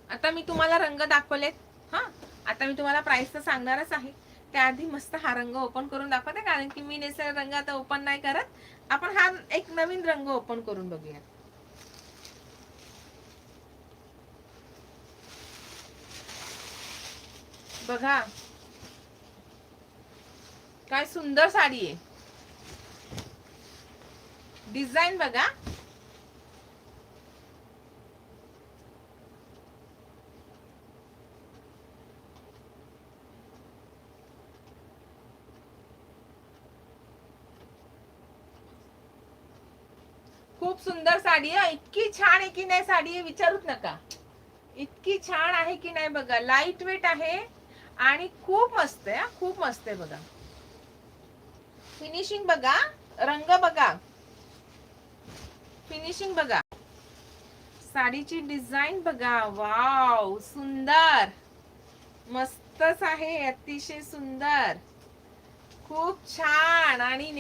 आता मी तुम्हाला रंग दाखवलेत. हा, आता मी तुम्हाला प्राइस तर सांगणारच आहे. त्याआधी मस्त हा रंग ओपन करून दाखवते, कारण की मी नेसर रंग आता ओपन नाही करत. आपण हा एक नवीन रंग ओपन करून बघूया. बघा काय सुंदर साडी आहे. डिझाईन बघा. खूप सुंदर साडी आहे. इतकी छान आहे की नाही साडी, विचारूच नका. इतकी छान आहे की नाही बघा. लाईट वेट आहे आणि खूप मस्त आहे. खूप मस्त आहे बघा. फिनिशिंग बघा, रंग बघा, फिनिशिंग बघा, साडीची डिझाईन बघा. वाव, सुंदर, मस्तच आहे, अतिशय सुंदर, खूप छान. आणि